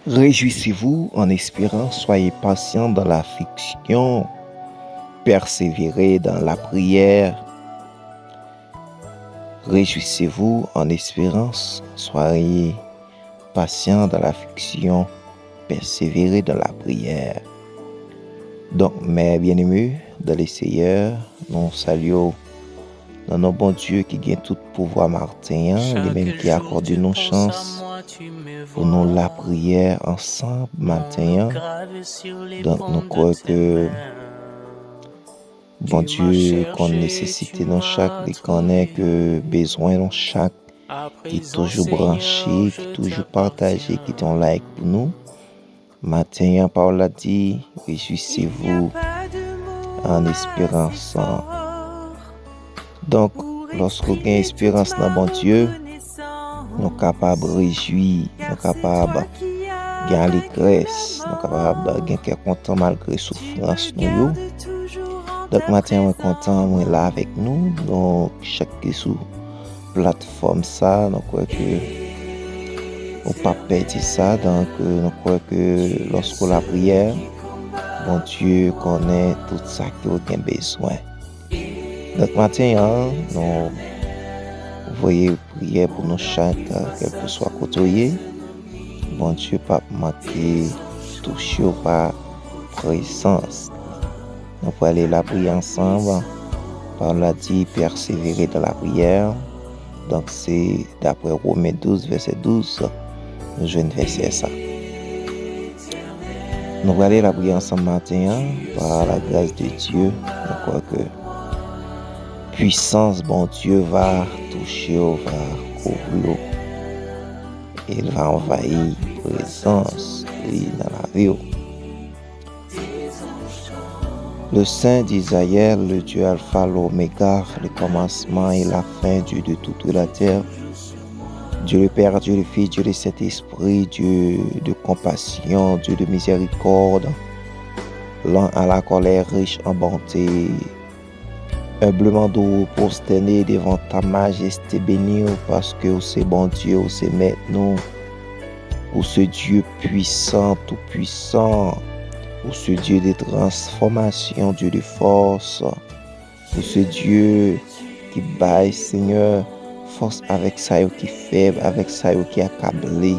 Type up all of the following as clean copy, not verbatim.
Réjouissez-vous en espérant, soyez patients dans l'affliction, persévérez dans la prière. Réjouissez-vous en espérance, soyez patients dans l'affliction, persévérez dans la prière. Donc, mes bien-aimés, dans les Seigneurs, nous saluons dans nos bon Dieu qui gagne tout pouvoir matin, lui-même qui accorde nos chances pour nous la prière ensemble matin. Donc, nous croyons que bon Dieu qu'on nécessite dans chaque, qui connaît que besoin dans chaque, qui est toujours branché, qui est toujours partagé, qui est en like pour nous. Matin, Paul a dit, réjouissez-vous en espérance. Donc, lorsqu'on a espérance dans bon Dieu, nous sommes capables de réjouir, nous sommes capables de gagner l'allégresse, nous sommes capables de gagner content malgré souffrance. Donc, matin, on est content, on est là avec nous. Donc, chaque sous plateforme, ça, nous croyons que on pas perdre ça. Donc, nous croyons que lorsqu'on la prière, bon Dieu connaît tout ça qu'on a besoin. Donc, matin, nous voyons prier pour nous chaque, quel que soit côté. Bon Dieu, pas manquer, toucher par présence. Nous pouvons aller la prier ensemble. Paul a dit persévérer dans la prière. Donc, c'est d'après Romains 12, verset 12. Nous jouons verset ça. Nous allons aller la prier ensemble matin par la grâce de Dieu. Nous croyons que puissance, bon Dieu, va toucher, va couvrir. Il va envahir présence dans la vie. Le Saint d'Israël, le Dieu Alpha, l'Oméga, le commencement et la fin, Dieu de toute la terre. Dieu le Père, Dieu le Fils, Dieu le Saint-Esprit, Dieu de compassion, Dieu de miséricorde, lent à la colère, riche en bonté, humblement doux, prosterné devant ta majesté bénie, parce que c'est bon Dieu, c'est maintenant, pour ce Dieu puissant, tout puissant, pour ce Dieu de transformation, Dieu de force, pour ce Dieu qui baille, Seigneur, force avec ça qui faible, avec ça qui accablé.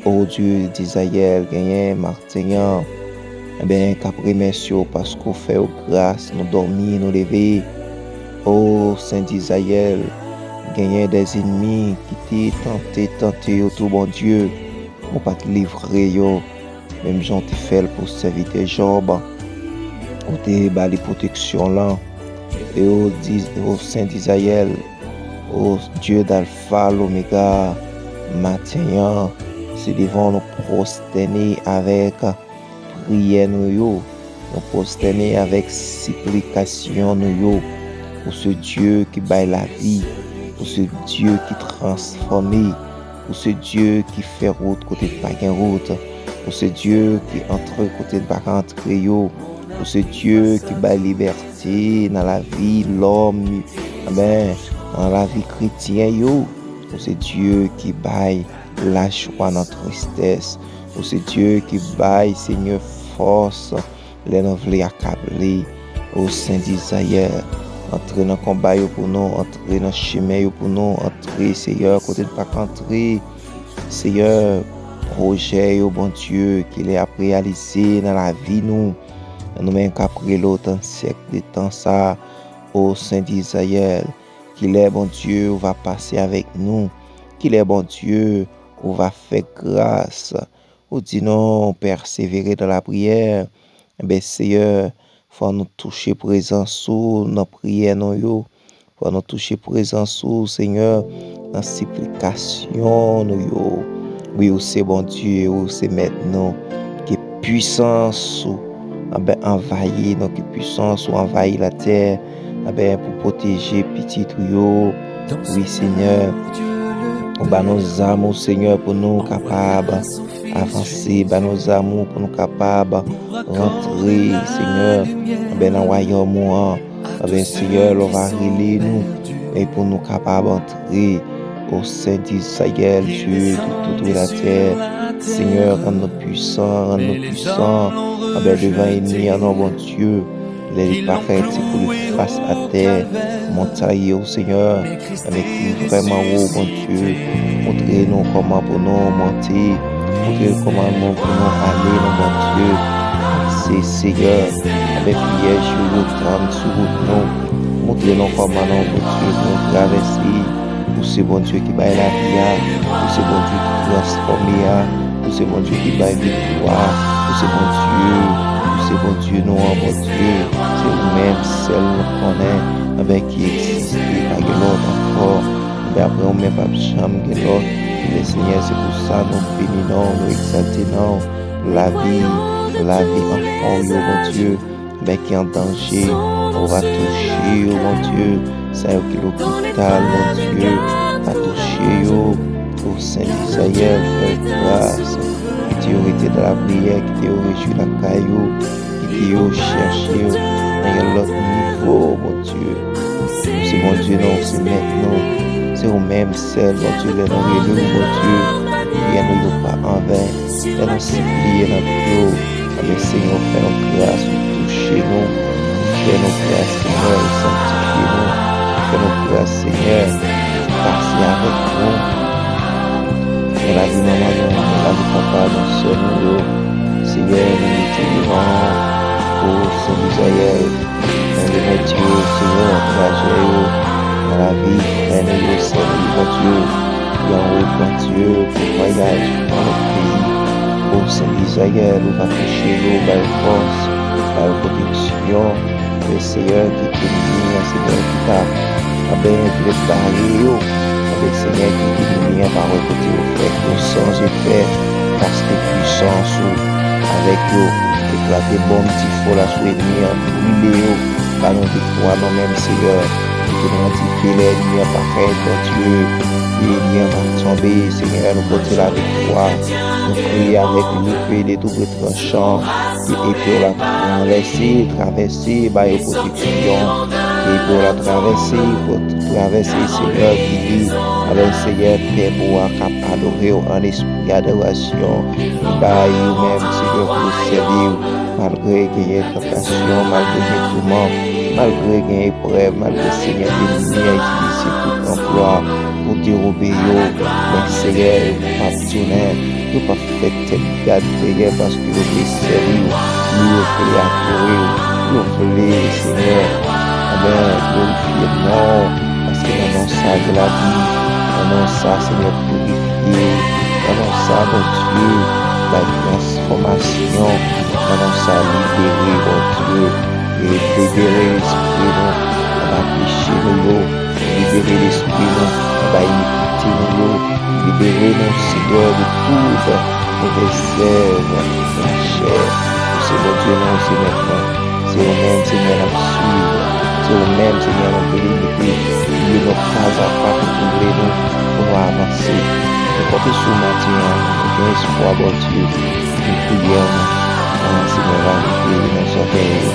Oh Dieu d'Israël, gagné, Martin, eh bien, qu'après merci parce qu'on fait grâce, nous dormir, nous lever. Oh Saint d'Israël, gagné des ennemis qui t'ont tenté, tout bon Dieu, pour pas te livrer, yo. Même gens te fait pour servir Job, pour te bali protection là. Et au Saint d'Israël, au Dieu d'Alpha, l'Oméga, matin, c'est devant nous prosterner avec prière nous prosterner avec supplication nous pour ce Dieu qui baille la vie, pour ce Dieu qui transforme, pour ce Dieu qui fait route côté de pas route, pour ce Dieu qui entre côté de pas entrer, pour ce Dieu qui baille liberté dans la vie l'homme, dans la vie chrétienne, pour ce Dieu qui baille la joie dans la tristesse, pour ce Dieu qui baille, Seigneur, force, les nous voulons accabler au Saint d'Israël. Entrer dans le combat pour nous, entrer dans le chemin pour nous, entrer, Seigneur, côté de pas entrer, Seigneur, projet, bon Dieu, qu'il est à réaliser dans la vie, nous même qu'après l'autre siècle de temps, ça, au Saint d'Israël, qu'il est bon Dieu, va passer avec nous, qu'il est bon Dieu, on va faire grâce, ou dit non, persévérer dans la prière, Seigneur, faut nous toucher présence sous nos prières, faut nous toucher présence sous, Seigneur, dans supplication, oui, c'est bon Dieu, c'est maintenant, que puissance envahir, donc puissance envahir la terre, pour protéger petit tuyau, oui, Seigneur, on nos amours, Seigneur, pour nous capables avancer, nos amours pour nous capables rentrer, Seigneur, dans le royaume, Seigneur, l'on va relier nous, et pour nous capables d'entrer au Saint d'Israël, Dieu de toute la terre, Seigneur, rends-nous puissants, devant l'ennemi, non, bon Dieu, les parfaits, c'est pour lui face à terre, montagne, au Seigneur, avec qui vraiment, oh, bon Dieu, montrez-nous comment pour nous monter, montrez-nous comment pour nous aller, non, bon Dieu, c'est Seigneur, avec piège sur le temps, sur nous, montrez-nous comment, non, bon Dieu, nous traverser, pour ce bon Dieu qui baille la vie, pour ce bon Dieu qui transforme, pour ce bon Dieu qui baille victoire, pour ce bon Dieu, nous, bon Dieu, c'est vous-même, seul nous connaît, avec qui existe, pas de l'autre encore, mais après on met pas de chambre de l'autre, le Seigneur, c'est pour ça, nous bénissons, nous exaltons, la vie enfant, bon Dieu, mais qui est en danger, on va toucher, oh mon Dieu, ça y est, qui l'hôpital, mon Dieu, à toucher, au Saint-Isaïe, frère, grâce, qui t'y aurait été dans la prière, qui t'y aurait joué la caillou, qui t'y aurait cherché, dans l'autre niveau, mon Dieu. C'est mon Dieu, non, c'est maintenant, c'est vous-même seul, mon Dieu, les noms élus, mon Dieu, rien ne nous pas en vain, et nous supplier notre Dieu, avec Seigneur, faire grâce, toucher nous, faire nos grâces, Seigneur, sanctifier nous, faire nos grâces, Seigneur, passer avec nous. Et la vie maman, la vie papa, nous sommes Seigneur, nous utilisons pour Saint-Isaïe, dans le Dieu, Seigneur, encouragez-vous dans la vie, nous Seigneur, mon Dieu, et en route, mon Dieu, pour voyage dans le pays, pour Saint-Isaïe, nous va toucher nous, par force, par protection, le Seigneur qui est venu, Seigneur qui t'a préparé, avec Seigneur qui est venu par le côté au fait, nous sans effet, parce que puissance avec eux, éclater bon petit faux la souvenir, brûler par nos victoires, nos mêmes Seigneur, qui nous identifie les lumières parfaites, mon Dieu, les lumières vont tomber, Seigneur, nous porter la victoire, nous prier avec l'épée des doubles tranchants, et pour la traverser, par les protections, et pour la traverser, Seigneur, qui dit, avec Seigneur, Père, pour adorer en esprit d'adoration, et par vous-même, Seigneur, pour servir, malgré qu'il y ait tentation, malgré les tourments, malgré qu'il y ait épreuve, malgré Seigneur, l'ennemi a utilisé tout emploi pour dérober, mais Seigneur, pas tourner, nous pas fait tête garde, Seigneur, parce que nous voulons servir, nous voulons adorer, nous voulons, Seigneur, glorifier non, parce que nous avons ça de la vie, nous avons ça, Seigneur, purifié, nous avons ça, mon Dieu, la transformation, nous avons ça libéré, mon Dieu, et libérer l'esprit, on va pécher nous, libérer l'esprit, on va iniquité nous, libérer nos Seigneur de toute réserve, la chair, c'est mon Dieu, non, c'est maintenant, c'est vous-même, Seigneur, à suivre, c'est vous-même, Seigneur, à limiter, il nous pas à pas pour nous, pour avancer, nous porter sur le matin, nous espoir, bon Dieu, nous prions, Seigneur, va nous prier dans nos oreilles,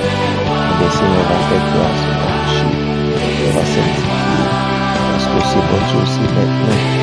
le Seigneur va faire grâce, on va toucher, on va sanctifier, parce que c'est bon Dieu, c'est maintenant.